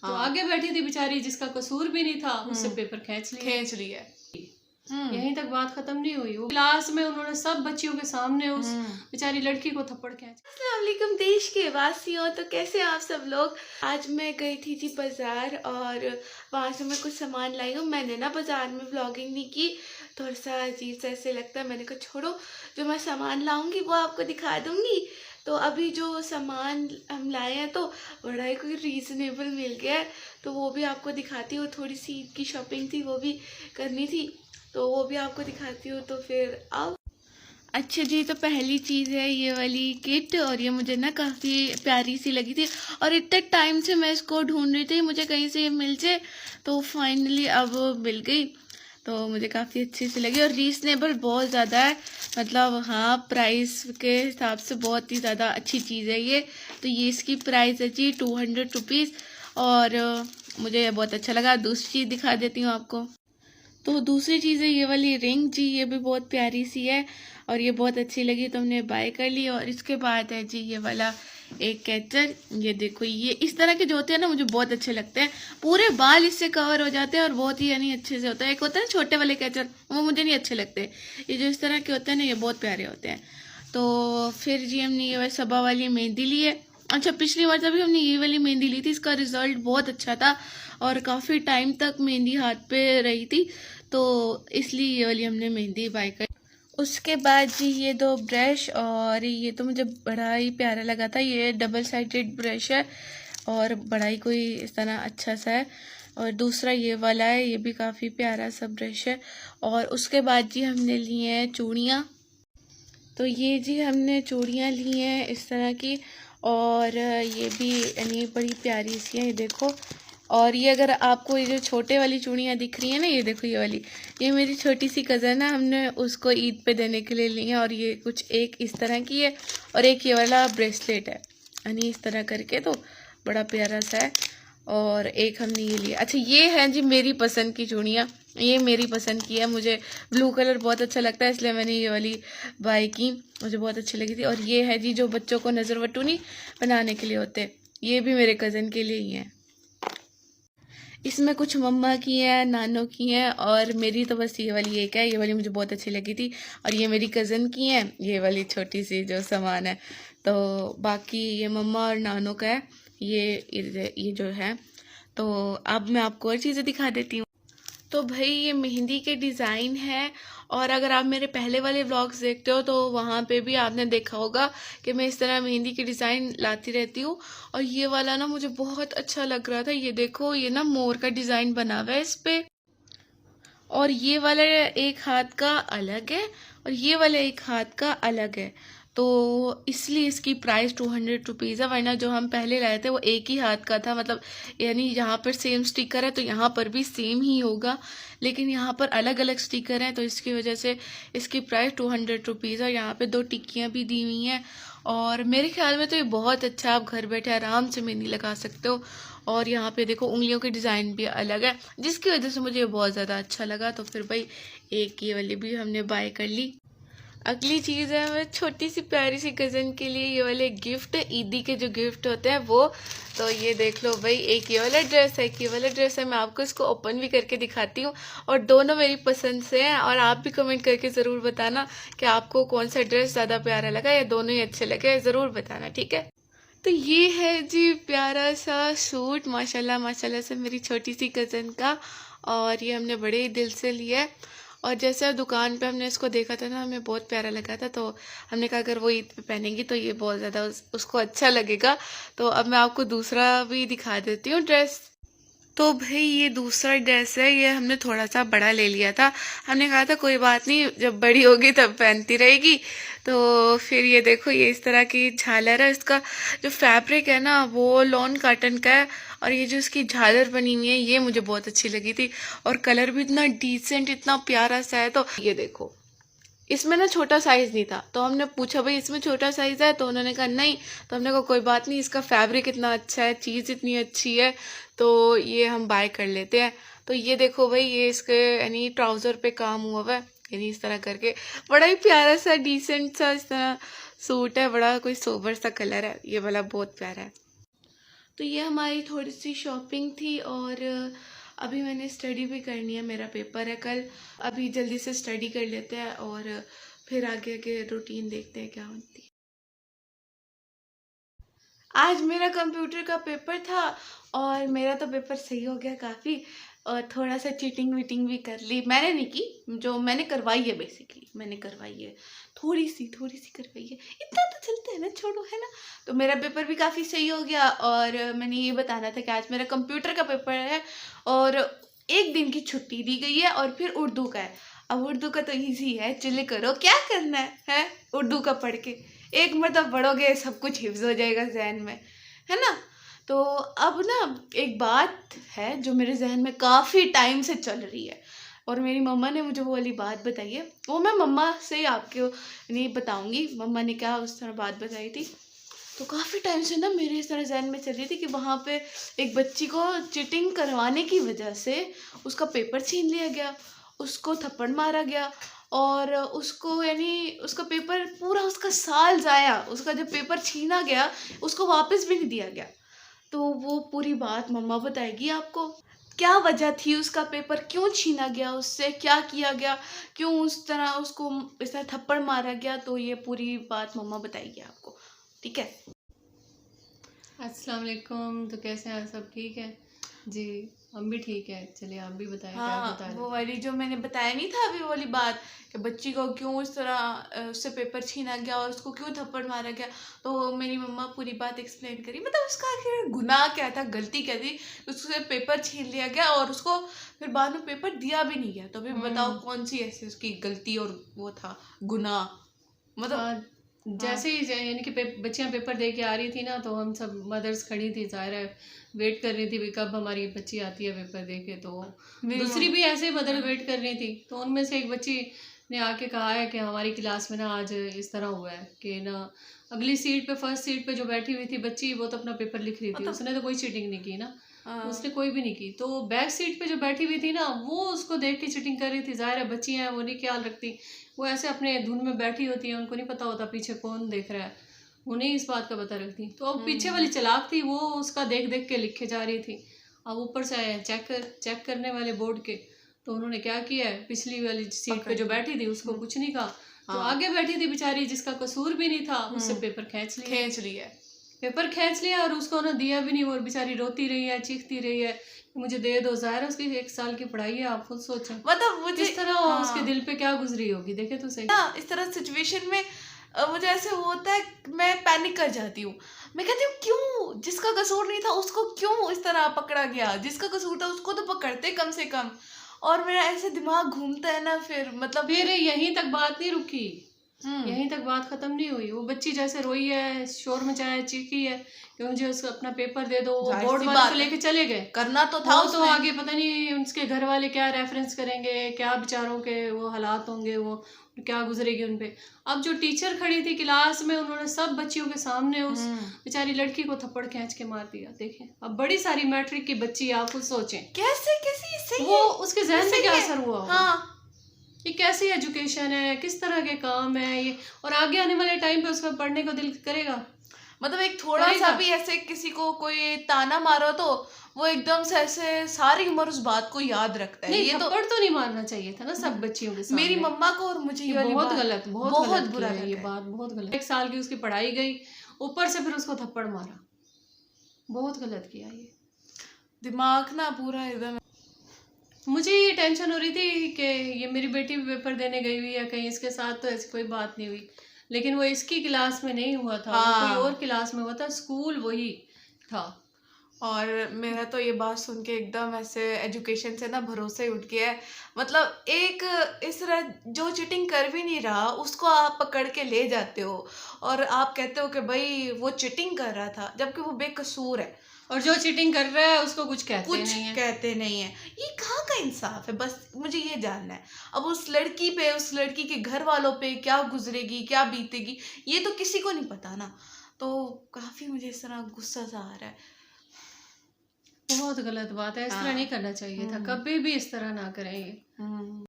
तो आगे बैठी थी बेचारी, जिसका कसूर भी नहीं था, उससे पेपर खींच लिया। यहीं तक बात खत्म नहीं हुई। वो क्लास में उन्होंने सब बच्चियों के सामने उस बेचारी लड़की को थप्पड़ खींच। अस्सलाम वालेकुम देश के वासियों, तो कैसे आप सब लोग। आज मैं गई थी जी बाज़ार और वहाँ से मैं कुछ सामान लाई हूँ। मैंने ना बाज़ार में व्लॉगिंग नहीं की, थोड़ा सा अजीब सा ऐसे लगता है। मैंने कहा छोड़ो, जो मैं सामान लाऊंगी वो आपको दिखा दूंगी। तो अभी जो सामान हम लाए हैं तो बड़ा ही कोई रीज़नेबल मिल गया है, तो वो भी आपको दिखाती हूँ। थोड़ी सी ईद की शॉपिंग थी, वो भी करनी थी, तो वो भी आपको दिखाती हूँ। तो फिर आओ। अच्छा जी, तो पहली चीज़ है ये वाली किट, और ये मुझे ना काफ़ी प्यारी सी लगी थी और इतने टाइम से मैं इसको ढूंढ रही थी, मुझे कहीं से ये मिल जाए, तो फाइनली अब मिल गई। तो मुझे काफ़ी अच्छी सी लगी और रीज़नेबल बहुत ज़्यादा है, मतलब हाँ प्राइस के हिसाब से बहुत ही ज़्यादा अच्छी चीज़ है ये। तो ये इसकी प्राइस है जी 200 रुपीज़ और मुझे ये बहुत अच्छा लगा। दूसरी चीज़ दिखा देती हूँ आपको। तो दूसरी चीज़ है ये वाली रिंग जी, ये भी बहुत प्यारी सी है और ये बहुत अच्छी लगी तो हमने बाय कर ली। और इसके बाद है जी ये वाला एक कैचर, ये देखो, ये इस तरह के जो होते हैं ना मुझे बहुत अच्छे लगते हैं, पूरे बाल इससे कवर हो जाते हैं और बहुत ही यानी अच्छे से होता है। एक होता है ना छोटे वाले कैचर, वो मुझे नहीं अच्छे लगते, ये जो इस तरह के होते हैं ना ये बहुत प्यारे होते हैं। तो फिर जी हमने ये वाली सबा वाली मेहंदी ली है। अच्छा, पिछली बार जब हमने ये वाली मेहंदी ली थी इसका रिजल्ट बहुत अच्छा था और काफ़ी टाइम तक मेहंदी हाथ पे रही थी, तो इसलिए ये वाली हमने मेहंदी बाय कर। उसके बाद जी ये दो ब्रश, और ये तो मुझे बड़ा ही प्यारा लगा था, ये डबल साइडेड ब्रश है और बड़ा ही कोई इस तरह अच्छा सा है। और दूसरा ये वाला है, ये भी काफ़ी प्यारा सा ब्रश है। और उसके बाद जी हमने लिए हैं चूड़ियाँ, तो ये जी हमने चूड़ियाँ ली हैं इस तरह की, और ये भी यानी बड़ी प्यारी सी है, ये देखो। और ये अगर आपको ये जो छोटे वाली चूड़ियाँ दिख रही हैं ना, ये देखो ये वाली, ये मेरी छोटी सी कज़न है, हमने उसको ईद पे देने के लिए ली है। और ये कुछ एक इस तरह की है और एक ये वाला ब्रेसलेट है, यानी इस तरह करके, तो बड़ा प्यारा सा है। और एक हमने ये लिया। अच्छा, ये है जी मेरी पसंद की चूड़ियाँ, ये मेरी पसंद की है, मुझे ब्लू कलर बहुत अच्छा लगता है इसलिए मैंने ये वाली बाय की, मुझे बहुत अच्छी लगी थी। और ये है जी जो बच्चों को नज़र वटूनी बनाने के लिए होते हैं, ये भी मेरे कज़न के लिए ही हैं। इसमें कुछ मम्मा की है, नानों की हैं, और मेरी तो बस ये वाली एक है, ये वाली मुझे बहुत अच्छी लगी थी। और ये मेरी कज़न की है, ये वाली छोटी सी जो सामान है। तो बाकी ये मम्मा और नानों का है, ये जो है। तो अब मैं आपको और चीज़ें दिखा देती हूँ। तो भाई ये मेहंदी के डिज़ाइन है, और अगर आप मेरे पहले वाले व्लॉग्स देखते हो तो वहाँ पे भी आपने देखा होगा कि मैं इस तरह मेहंदी के डिज़ाइन लाती रहती हूँ। और ये वाला ना मुझे बहुत अच्छा लग रहा था, ये देखो, ये ना मोर का डिज़ाइन बना हुआ है इस पे, और ये वाला एक हाथ का अलग है और ये वाला एक हाथ का अलग है, तो इसलिए इसकी प्राइस 200 रुपीज़ है। वरना जो हम पहले लाए थे वो एक ही हाथ का था, मतलब यानी यहाँ पर सेम स्टिकर है तो यहाँ पर भी सेम ही होगा, लेकिन यहाँ पर अलग अलग स्टिकर हैं, तो इसकी वजह से इसकी प्राइस 200 रुपीज़ है। और यहाँ पे दो टिक्कियाँ भी दी हुई हैं, और मेरे ख्याल में तो ये बहुत अच्छा, आप घर बैठे आराम से मेहंदी लगा सकते हो। और यहाँ पे देखो उंगलियों के डिज़ाइन भी अलग है, जिसकी वजह से मुझे बहुत ज़्यादा अच्छा लगा। तो फिर भाई एक ये वाली भी हमने बाय कर ली। अगली चीज़ है मैं छोटी सी प्यारी सी कज़न के लिए ये वाले गिफ्ट, ईदी के जो गिफ्ट होते हैं वो। तो ये देख लो भाई, एक ये वाला ड्रेस है, एक ये वाला ड्रेस है। मैं आपको इसको ओपन भी करके दिखाती हूँ, और दोनों मेरी पसंद से हैं। और आप भी कमेंट करके ज़रूर बताना कि आपको कौन सा ड्रेस ज़्यादा प्यारा लगा या दोनों ही अच्छे लगे, ज़रूर बताना, ठीक है। तो ये है जी प्यारा सा सूट, माशाल्लाह माशाल्लाह से मेरी छोटी सी कज़न का, और ये हमने बड़े ही दिल से लिया है। और जैसे दुकान पे हमने इसको देखा था ना, हमें बहुत प्यारा लगा था, तो हमने कहा अगर वो ईद पे पहनेंगी तो ये बहुत ज़्यादा उसको अच्छा लगेगा। तो अब मैं आपको दूसरा भी दिखा देती हूँ ड्रेस। तो भाई ये दूसरा ड्रेस है, ये हमने थोड़ा सा बड़ा ले लिया था, हमने कहा था कोई बात नहीं, जब बड़ी होगी तब पहनती रहेगी। तो फिर ये देखो, ये इस तरह की झालर है, इसका जो फैब्रिक है ना वो लॉन कॉटन का है, और ये जो इसकी झालर बनी हुई है ये मुझे बहुत अच्छी लगी थी, और कलर भी इतना डिसेंट, इतना प्यारा सा है। तो ये देखो, इसमें ना छोटा साइज नहीं था, तो हमने पूछा भाई इसमें छोटा साइज है, तो उन्होंने कहा नहीं। तो हमने कहा कोई बात नहीं, इसका फैब्रिक इतना अच्छा है, चीज़ इतनी अच्छी है, तो ये हम बाय कर लेते हैं। तो ये देखो भाई, ये इसके यानी ट्राउज़र पे काम हुआ हुआ है, यानी इस तरह करके बड़ा ही प्यारा सा डिसेंट सा इस तरह सूट है, बड़ा कोई सोबर सा कलर है, ये वाला बहुत प्यारा है। तो ये हमारी थोड़ी सी शॉपिंग थी और अभी मैंने स्टडी भी करनी है, मेरा पेपर है कल। अभी जल्दी से स्टडी कर लेते हैं और फिर आगे आगे रूटीन देखते हैं क्या होती है। आज मेरा कंप्यूटर का पेपर था और मेरा तो पेपर सही हो गया काफ़ी, और थोड़ा सा चीटिंग वीटिंग भी कर ली। मैंने नहीं की, जो मैंने करवाई है, बेसिकली मैंने करवाई है, थोड़ी सी करवाई है, इतना तो चलता है ना, छोड़ो, है ना। तो मेरा पेपर भी काफ़ी सही हो गया और मैंने ये बताना था कि आज मेरा कंप्यूटर का पेपर है और एक दिन की छुट्टी दी गई है और फिर उर्दू का है। अब उर्दू का तो ईजी है, चिल्ली करो, क्या करना है उर्दू का पढ़ के, एक मतलब पढ़ोगे सब कुछ हिफ्ज हो जाएगा जहन में, है ना। तो अब ना एक बात है जो मेरे जहन में काफ़ी टाइम से चल रही है और मेरी मम्मा ने मुझे वो वाली बात बताई है, वो मैं मम्मा से आपको नहीं बताऊंगी मम्मा ने क्या उस तरह बात बताई थी। तो काफ़ी टाइम से ना मेरे इस तरह जहन में चल रही थी कि वहाँ पे एक बच्ची को चीटिंग करवाने की वजह से उसका पेपर छीन लिया गया, उसको थप्पड़ मारा गया और उसको यानी उसका पेपर पूरा, उसका साल ज़ाया, उसका जब पेपर छीना गया उसको वापस भी नहीं दिया गया। तो वो पूरी बात मम्मा बताएगी आपको, क्या वजह थी उसका पेपर क्यों छीना गया उससे, क्या किया गया, क्यों उस तरह उसको इस तरह थप्पड़ मारा गया। तो ये पूरी बात मम्मा बताएगी आपको, ठीक है। अस्सलाम वालेकुम। तो कैसे हैं सब? ठीक है जी, हम भी ठीक है। चलिए आप भी बताएं, क्या हाँ, बता रहे वो वाली जो मैंने बताया नहीं था अभी, वो वाली बात कि बच्ची को क्यों उस तरह उससे पेपर छीना गया और उसको क्यों थप्पड़ मारा गया। तो मेरी मम्मा पूरी बात एक्सप्लेन करी, मतलब उसका आखिर गुनाह क्या था, गलती क्या थी, उससे पेपर छीन लिया गया और उसको फिर बाद में पेपर दिया भी नहीं गया। तो अभी बताओ कौन सी ऐसी उसकी गलती और वो था गुनाह, मतलब। हाँ, जैसे ही यानी कि बच्चियां पेपर दे के आ रही थी ना, तो हम सब मदर्स खड़ी थी, जाहिर है वेट कर रही थी भी कब हमारी बच्ची आती है पेपर दे के। तो दूसरी भी ऐसे ही मदर वेट कर रही थी। तो उनमें से एक बच्ची ने आके कहा है कि हमारी क्लास में ना आज इस तरह हुआ है कि ना अगली सीट पे, फर्स्ट सीट पे जो बैठी हुई थी बच्ची, वो तो अपना पेपर लिख रही थी, उसने तो कोई चीटिंग नहीं की ना, उसने कोई भी नहीं की। तो बैक सीट पे जो बैठी हुई थी ना, वो उसको देख के चीटिंग कर रही थी। जाहिर है बच्ची हैं, वो नहीं ख्याल रखती, वो ऐसे अपने धुन में बैठी होती है, उनको नहीं पता होता पीछे कौन देख रहा है, वो नहीं इस बात का पता रखती। तो अब पीछे वाली चालाक थी, वो उसका देख देख के लिखे जा रही थी। अब ऊपर से आए चेक करने वाले बोर्ड के, तो उन्होंने क्या किया है, पिछली वाली सीट पे जो बैठी थी उसको कुछ नहीं कहा, जो आगे बैठी थी बेचारी जिसका कसूर भी नहीं था, उससे पेपर खींच लिया, पेपर खींच लिया और उसको ना दिया भी नहीं। वो बेचारी रोती रही है, चीखती रही है, मुझे दे दो। जाहिर है उसकी 1 साल की पढ़ाई है, आप खुद सोचें मतलब मुझे इस तरह उसके दिल पे क्या गुजरी होगी, देखे तो सही। इस तरह सिचुएशन में मुझे ऐसे होता है, मैं पैनिक कर जाती हूँ। मैं कहती हूँ क्यों, जिसका कसूर नहीं था उसको क्यों इस तरह पकड़ा गया, जिसका कसूर था उसको तो पकड़ते कम से कम। और मेरा ऐसे दिमाग घूमता है ना, फिर मतलब फिर यहीं तक बात नहीं रुकी, यहीं तक बात खत्म नहीं हुई। वो बच्ची जैसे रोई है, शोर मचाया, चीखी है कि मुझे उसको अपना पेपर दे दो, वो बोर्ड वाले को लेके चले गए। करना तो था तो आगे पता नहीं उसके घर वाले क्या रेफरेंस करेंगे, क्या बेचारों के वो हालात होंगे, वो क्या गुजरेगी उन पे। अब जो टीचर खड़ी थी क्लास में, उन्होंने सब बच्चियों के सामने उस बेचारी लड़की को थप्पड़ खींच के मार दिया। देखें, अब बड़ी सारी मैट्रिक की बच्ची, आप खुद सोचें कैसे कैसे वो उसके जहन में क्या असर हुआ। हाँ, ये कैसी एजुकेशन है, किस तरह के काम है ये, और आगे आने वाले टाइम पे उसका पढ़ने को दिल करेगा। मतलब एक थोड़ा सा भी ऐसे किसी को कोई ताना मारो तो वो एकदम से ऐसे सारी उम्र उस बात को याद रखता है। नहीं, ये थप्पड़ तो नहीं मारना चाहिए था ना सब बच्चियों के सामने। मेरी मम्मा को और मुझे ये बहुत गलत, बहुत बुरा है, ये बात बहुत गलत। 1 साल की उसकी पढ़ाई गई, ऊपर से फिर उसको थप्पड़ मारा, बहुत गलत किया ये। दिमाग ना पूरा एकदम। मुझे ये टेंशन हो रही थी कि ये मेरी बेटी पेपर देने गई हुई है, कहीं इसके साथ तो ऐसी कोई बात नहीं हुई, लेकिन वो इसकी क्लास में नहीं हुआ था, वो कोई और क्लास में हुआ था, स्कूल वही था। और मेरा तो ये बात सुन के एकदम ऐसे एजुकेशन से ना भरोसा ही उठ गया है। मतलब एक इस तरह जो चीटिंग कर भी नहीं रहा उसको आप पकड़ के ले जाते हो और आप कहते हो कि भाई वो चीटिंग कर रहा था, जबकि वो बेकसूर है। और जो चीटिंग कर रहा है उसको कुछ कहते नहीं है। ये कहाँ का इंसाफ है, बस मुझे ये जानना है। अब उस लड़की पे, उस लड़की के घर वालों पे क्या गुजरेगी, क्या बीतेगी, ये तो किसी को नहीं पता ना। तो काफी मुझे इस तरह गुस्सा सा आ रहा है। बहुत गलत बात है, इस तरह नहीं करना चाहिए था, कभी भी इस तरह ना करें ये।